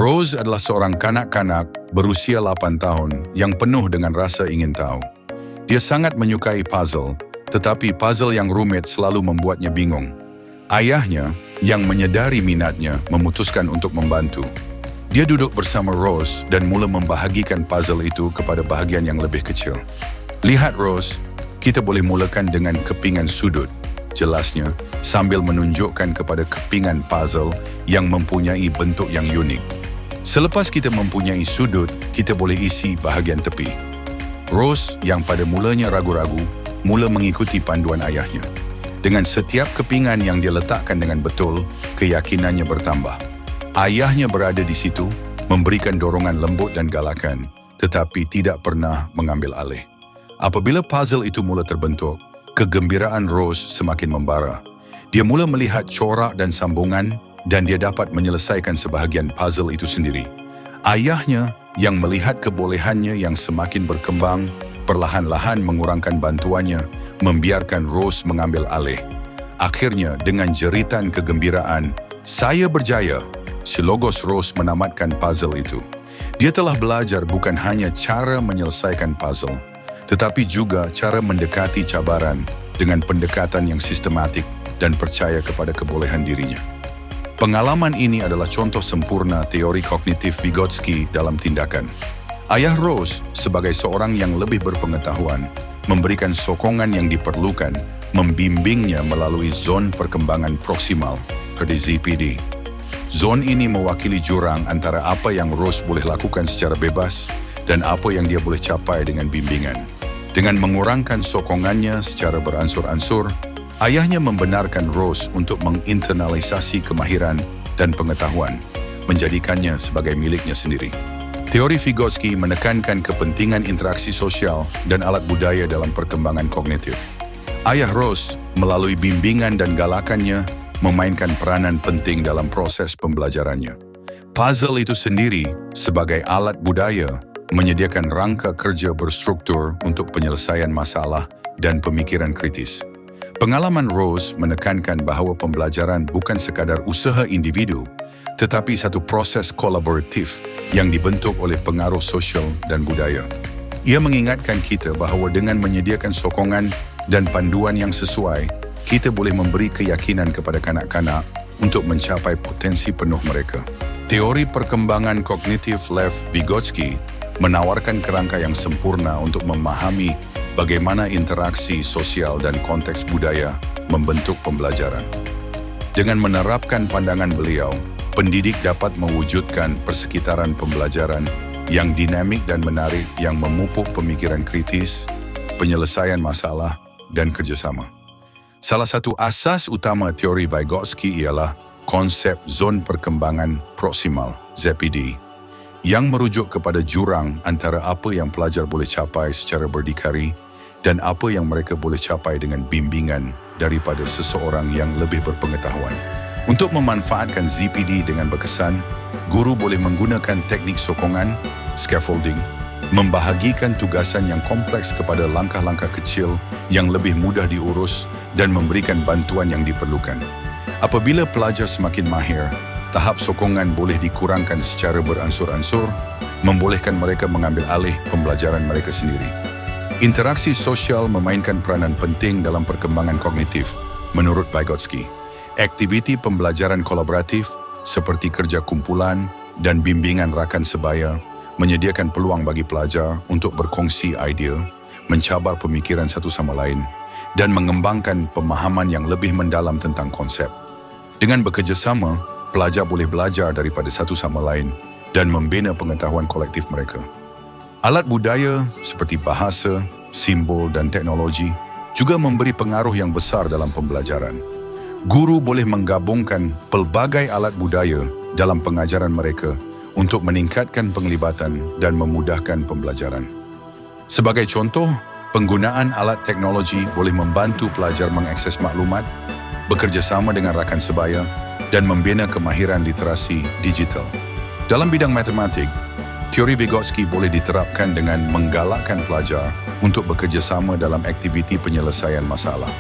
Rose adalah seorang kanak-kanak berusia 8 tahun yang penuh dengan rasa ingin tahu. Dia sangat menyukai puzzle, tetapi puzzle yang rumit selalu membuatnya bingung. Ayahnya, yang menyadari minatnya, memutuskan untuk membantu. Dia duduk bersama Rose dan mula membahagikan puzzle itu kepada bahagian yang lebih kecil. Lihat Rose, kita boleh mulakan dengan kepingan sudut, jelasnya, sambil menunjukkan kepada kepingan puzzle yang mempunyai bentuk yang unik. Selepas kita mempunyai sudut, kita boleh isi bahagian tepi. Rose, yang pada mulanya ragu-ragu, mula mengikuti panduan ayahnya. Dengan setiap kepingan yang dia letakkan dengan betul, keyakinannya bertambah. Ayahnya berada di situ, memberikan dorongan lembut dan galakan, tetapi tidak pernah mengambil alih. Apabila puzzle itu mula terbentuk, kegembiraan Rose semakin membara. Dia mula melihat corak dan sambungan, dan dia dapat menyelesaikan sebahagian puzzle itu sendiri. Ayahnya, yang melihat kebolehannya yang semakin berkembang, perlahan-lahan mengurangkan bantuannya, membiarkan Rose mengambil alih. Akhirnya, dengan jeritan kegembiraan, "Saya berjaya!" si logos Rose menamatkan puzzle itu. Dia telah belajar bukan hanya cara menyelesaikan puzzle, tetapi juga cara mendekati cabaran dengan pendekatan yang sistematik dan percaya kepada kebolehan dirinya. Pengalaman ini adalah contoh sempurna teori kognitif Vygotsky dalam tindakan. Ayah Rose, sebagai seorang yang lebih berpengetahuan, memberikan sokongan yang diperlukan, membimbingnya melalui zon perkembangan proksimal, atau ZPD. Zon ini mewakili jurang antara apa yang Rose boleh lakukan secara bebas dan apa yang dia boleh capai dengan bimbingan. Dengan mengurangkan sokongannya secara beransur-ansur, ayahnya membenarkan Rose untuk menginternalisasi kemahiran dan pengetahuan, menjadikannya sebagai miliknya sendiri. Teori Vygotsky menekankan kepentingan interaksi sosial dan alat budaya dalam perkembangan kognitif. Ayah Rose, melalui bimbingan dan galakannya, memainkan peranan penting dalam proses pembelajarannya. Puzzle itu sendiri, sebagai alat budaya, menyediakan rangka kerja berstruktur untuk penyelesaian masalah dan pemikiran kritis. Pengalaman Rose menekankan bahawa pembelajaran bukan sekadar usaha individu, tetapi satu proses kolaboratif yang dibentuk oleh pengaruh sosial dan budaya. Ia mengingatkan kita bahawa dengan menyediakan sokongan dan panduan yang sesuai, kita boleh memberi keyakinan kepada kanak-kanak untuk mencapai potensi penuh mereka. Teori perkembangan kognitif Lev Vygotsky menawarkan kerangka yang sempurna untuk memahami bagaimana interaksi sosial dan konteks budaya membentuk pembelajaran. Dengan menerapkan pandangan beliau, pendidik dapat mewujudkan persekitaran pembelajaran yang dinamik dan menarik yang memupuk pemikiran kritis, penyelesaian masalah, dan kerjasama. Salah satu asas utama teori Vygotsky ialah konsep zon perkembangan proksimal, ZPD, yang merujuk kepada jurang antara apa yang pelajar boleh capai secara berdikari dan apa yang mereka boleh capai dengan bimbingan daripada seseorang yang lebih berpengetahuan. Untuk memanfaatkan ZPD dengan berkesan, guru boleh menggunakan teknik sokongan, scaffolding, membahagikan tugasan yang kompleks kepada langkah-langkah kecil yang lebih mudah diurus dan memberikan bantuan yang diperlukan. Apabila pelajar semakin mahir, tahap sokongan boleh dikurangkan secara beransur-ansur, membolehkan mereka mengambil alih pembelajaran mereka sendiri. Interaksi sosial memainkan peranan penting dalam perkembangan kognitif, menurut Vygotsky. Aktiviti pembelajaran kolaboratif seperti kerja kumpulan dan bimbingan rakan sebaya menyediakan peluang bagi pelajar untuk berkongsi idea, mencabar pemikiran satu sama lain, dan mengembangkan pemahaman yang lebih mendalam tentang konsep. Dengan bekerjasama, pelajar boleh belajar daripada satu sama lain dan membina pengetahuan kolektif mereka. Alat budaya seperti bahasa, simbol dan teknologi juga memberi pengaruh yang besar dalam pembelajaran. Guru boleh menggabungkan pelbagai alat budaya dalam pengajaran mereka untuk meningkatkan penglibatan dan memudahkan pembelajaran. Sebagai contoh, penggunaan alat teknologi boleh membantu pelajar mengakses maklumat, bekerjasama dengan rakan sebaya, dan membina kemahiran literasi digital. Dalam bidang matematik, teori Vygotsky boleh diterapkan dengan menggalakkan pelajar untuk bekerjasama dalam aktiviti penyelesaian masalah.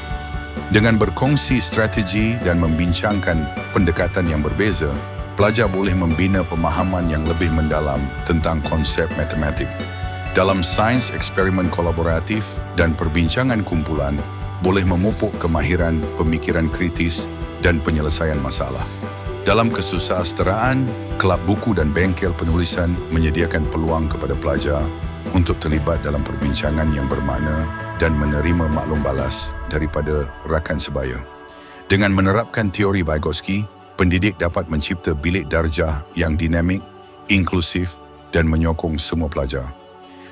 Dengan berkongsi strategi dan membincangkan pendekatan yang berbeza, pelajar boleh membina pemahaman yang lebih mendalam tentang konsep matematik. Dalam sains eksperimen kolaboratif dan perbincangan kumpulan, boleh memupuk kemahiran pemikiran kritis dan penyelesaian masalah. Dalam kesusasteraan, kelab buku dan bengkel penulisan menyediakan peluang kepada pelajar untuk terlibat dalam perbincangan yang bermakna dan menerima maklum balas daripada rakan sebaya. Dengan menerapkan teori Vygotsky, pendidik dapat mencipta bilik darjah yang dinamik, inklusif dan menyokong semua pelajar.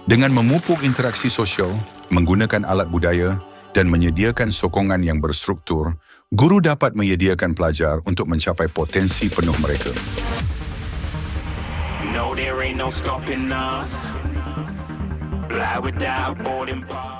Dengan memupuk interaksi sosial, menggunakan alat budaya dan menyediakan sokongan yang berstruktur, guru dapat menyediakan pelajar untuk mencapai potensi penuh mereka. No, there ain't no stopping us. Fly without boarding pass.